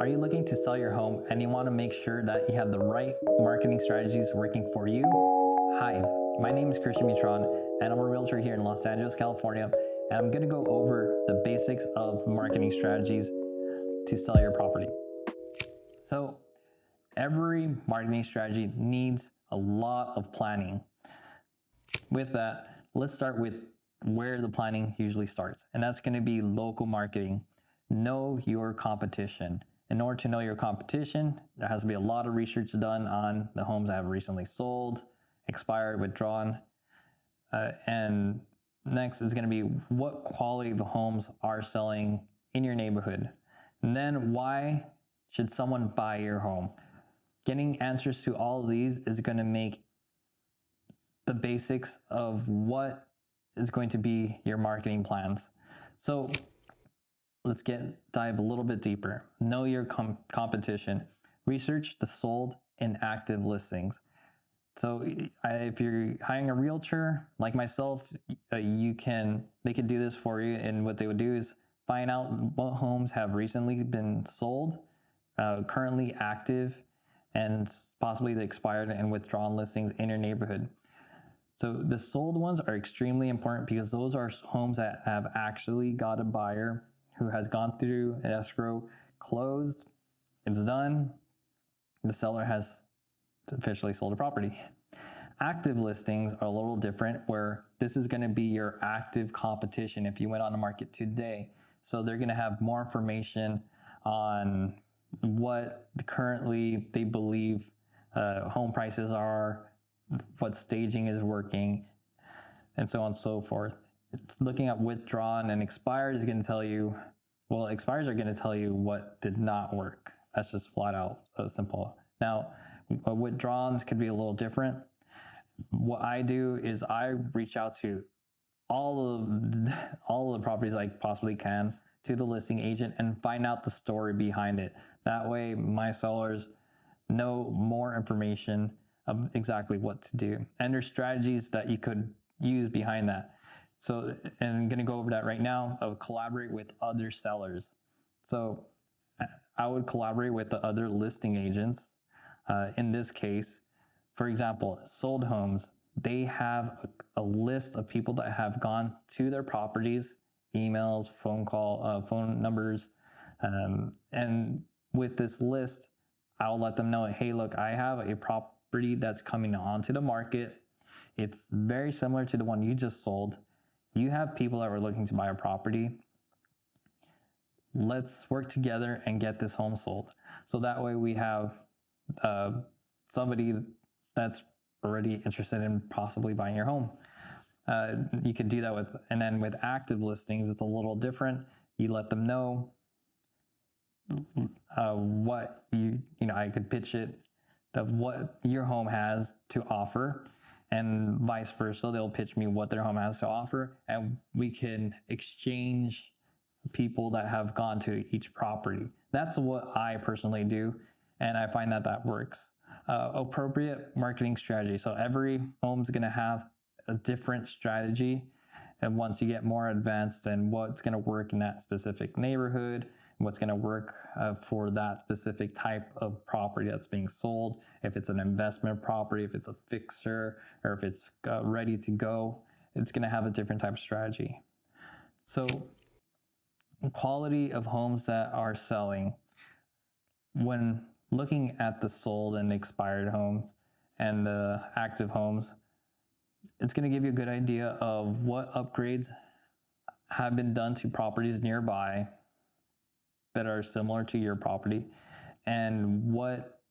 Are you looking to sell your home and you want to make sure that you have the right marketing strategies working for you? Hi, my name is Christian Mitron and I'm a realtor here in Los Angeles, California, and I'm going to go over the basics of marketing strategies to sell your property. So every marketing strategy needs a lot of planning. With that, let's start with where the planning usually starts, and that's going to be local marketing. Know your competition. In order to know your competition, there has to be a lot of research done on the homes that have recently sold, expired, withdrawn. And next is going to be what quality of homes are selling in your neighborhood. And then why should someone buy your home? Getting answers to all of these is going to make the basics of what is going to be your marketing plans. So let's dive a little bit deeper. Know your competition. Research the sold and active listings. So if you're hiring a realtor like myself, they could do this for you. And what they would do is find out what homes have recently been sold, currently active, and possibly the expired and withdrawn listings in your neighborhood. So the sold ones are extremely important because those are homes that have actually got a buyer who has gone through escrow, closed, it's done, the seller has officially sold a property. Active listings are a little different, where this is going to be your active competition if you went on the market today. So they're going to have more information on what currently they believe home prices are, what staging is working, and so on and so forth. It's looking at withdrawn and expired is going to tell you, well, expires are going to tell you what did not work. That's just flat out simple. Now, withdrawns could be a little different. What I do is I reach out to all of the properties I possibly can to the listing agent and find out the story behind it. That way, my sellers know more information of exactly what to do. And there's strategies that you could use behind that. So, and I'm going to go over that right now. I would collaborate with other sellers. So I would collaborate with the other listing agents. In this case, for example, sold homes, they have a list of people that have gone to their properties, emails, phone numbers. And with this list, I'll let them know, hey, look, I have a property that's coming onto the market. It's very similar to the one you just sold. You have people that were looking to buy a property. Let's work together and get this home sold. So that way we have somebody that's already interested in possibly buying your home. You could do that and then with active listings, it's a little different. You let them know what I could pitch it, what your home has to offer, and vice versa. They'll pitch me what their home has to offer, and we can exchange people that have gone to each property. That's what I personally do, and I find that works. Appropriate marketing strategy. So every home's going to have a different strategy, and once you get more advanced in what's going to work in that specific neighborhood, what's going to work for that specific type of property that's being sold, if it's an investment property, if it's a fixer, or if it's ready to go, it's going to have a different type of strategy. So quality of homes that are selling, when looking at the sold and expired homes and the active homes, it's going to give you a good idea of what upgrades have been done to properties nearby that are similar to your property, and what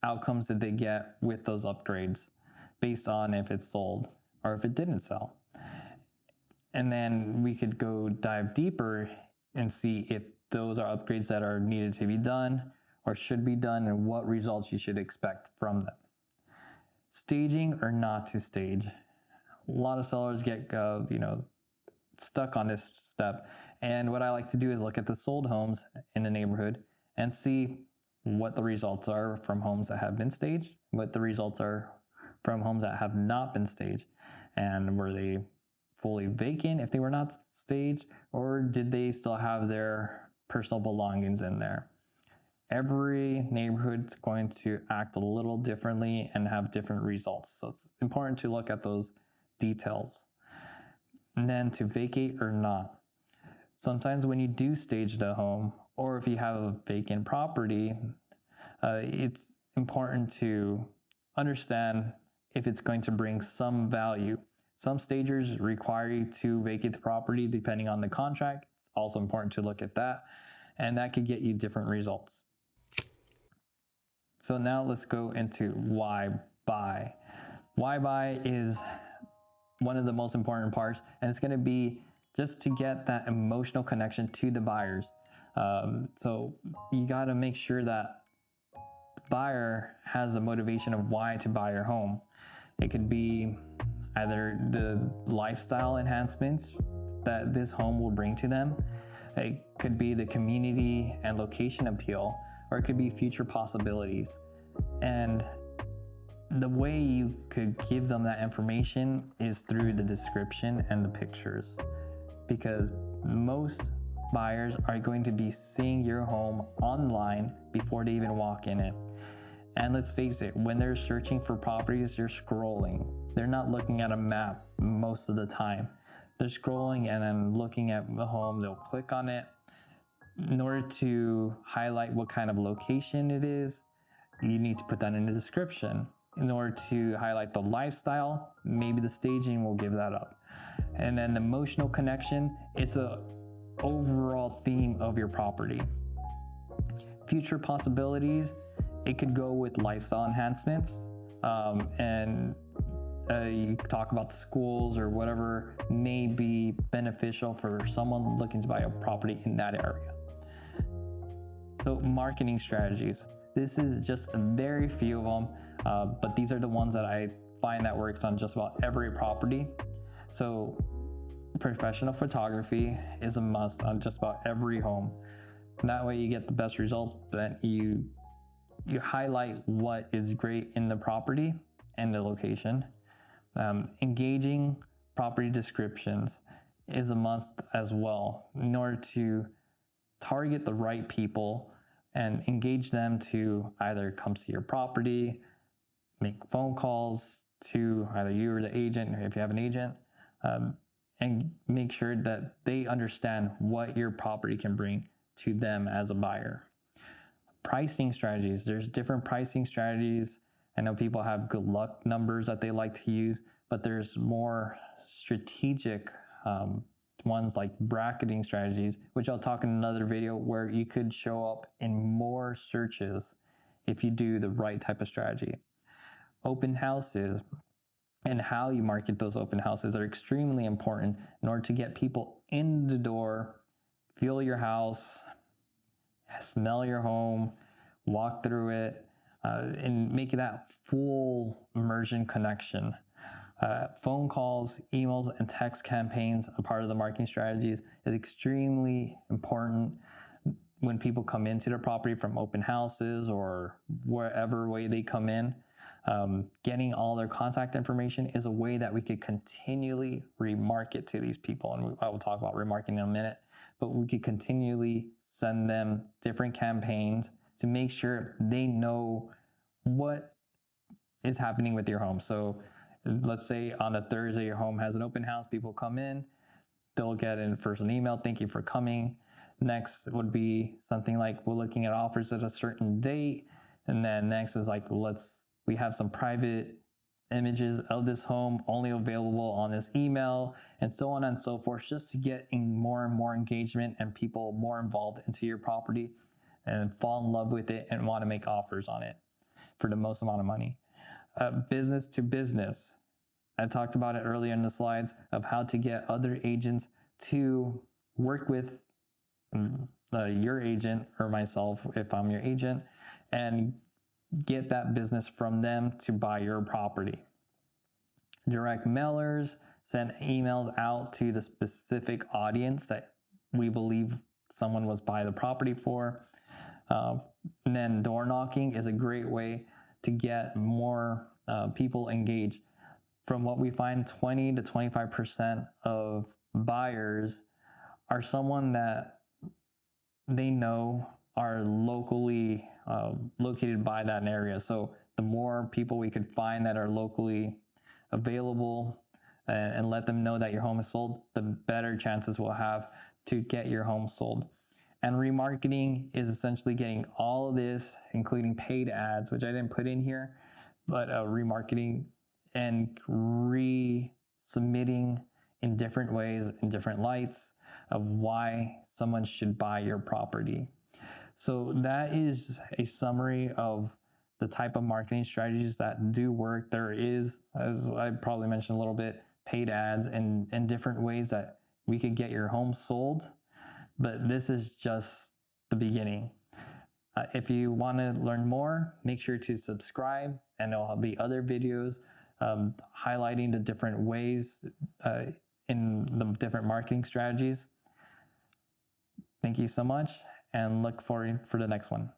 outcomes did they get with those upgrades based on if it's sold or if it didn't sell. And then we could go dive deeper and see if those are upgrades that are needed to be done or should be done, and what results you should expect from them. Staging or not to stage. A lot of sellers get stuck on this step. And what I like to do is look at the sold homes in the neighborhood and see what the results are from homes that have been staged, what the results are from homes that have not been staged, and were they fully vacant if they were not staged, or did they still have their personal belongings in there? every neighborhood's going to act a little differently and have different results. So it's important to look at those details. And then to vacate or not. Sometimes when you do stage the home, or if you have a vacant property, it's important to understand if it's going to bring some value. Some stagers require you to vacate the property depending on the contract. It's also important to look at that, and that could get you different results. So now let's go into why buy. Why buy is one of the most important parts, and it's going to be just to get that emotional connection to the buyers. So you got to make sure that the buyer has a motivation of why to buy your home. It could be either the lifestyle enhancements that this home will bring to them. It could be the community and location appeal, or it could be future possibilities. And the way you could give them that information is through the description and the pictures, because most buyers are going to be seeing your home online before they even walk in it. And let's face it, when they're searching for properties, they're scrolling. They're not looking at a map most of the time. They're scrolling and then looking at the home. They'll click on it. In order to highlight what kind of location it is, you need to put that in the description. In order to highlight the lifestyle, maybe the staging will give that up. And then the emotional connection, it's a overall theme of your property. Future possibilities, it could go with lifestyle enhancements, and you talk about the schools or whatever may be beneficial for someone looking to buy a property in that area. So marketing strategies, this is just a very few of them, but these are the ones that I find that works on just about every property. So professional photography is a must on just about every home. And that way you get the best results, but you highlight what is great in the property and the location. Engaging property descriptions is a must as well in order to target the right people and engage them to either come see your property, make phone calls to either you or the agent, if you have an agent, and make sure that they understand what your property can bring to them as a buyer. Pricing strategies, there's different pricing strategies. I know people have good luck numbers that they like to use, but there's more strategic ones like bracketing strategies, which I'll talk in another video, where you could show up in more searches if you do the right type of strategy. Open houses and how you market those open houses are extremely important in order to get people in the door, feel your house, smell your home, walk through it, and make that full immersion connection. Phone calls, emails, and text campaigns, a part of the marketing strategies, is extremely important when people come into the property from open houses or wherever way they come in. Getting all their contact information is a way that we could continually remarket to these people. And I will talk about remarketing in a minute, but we could continually send them different campaigns to make sure they know what is happening with your home. So let's say on a Thursday, your home has an open house, people come in, they'll get first an email, thank you for coming. Next would be something like, we're looking at offers at a certain date. And then next is like, we have some private images of this home only available on this email, and so on and so forth, just to get in more and more engagement and people more involved into your property and fall in love with it and want to make offers on it for the most amount of money. Business to business. I talked about it earlier in the slides of how to get other agents to work with your agent or myself if I'm your agent, and get that business from them to buy your property. Direct mailers, send emails out to the specific audience that we believe someone was buying the property for. And then door knocking is a great way to get more people engaged. From what we find, 20 to 25% of buyers are someone that they know are locally located by that area. So the more people we could find that are locally available and let them know that your home is sold, the better chances we'll have to get your home sold. And remarketing is essentially getting all of this, including paid ads, which I didn't put in here, but remarketing and resubmitting in different ways, in different lights of why someone should buy your property. So that is a summary of the type of marketing strategies that do work. There is, as I probably mentioned a little bit, paid ads and different ways that we could get your home sold. But this is just the beginning. If you want to learn more, make sure to subscribe, and there'll be other videos highlighting the different ways in the different marketing strategies. Thank you so much, and look forward for the next one.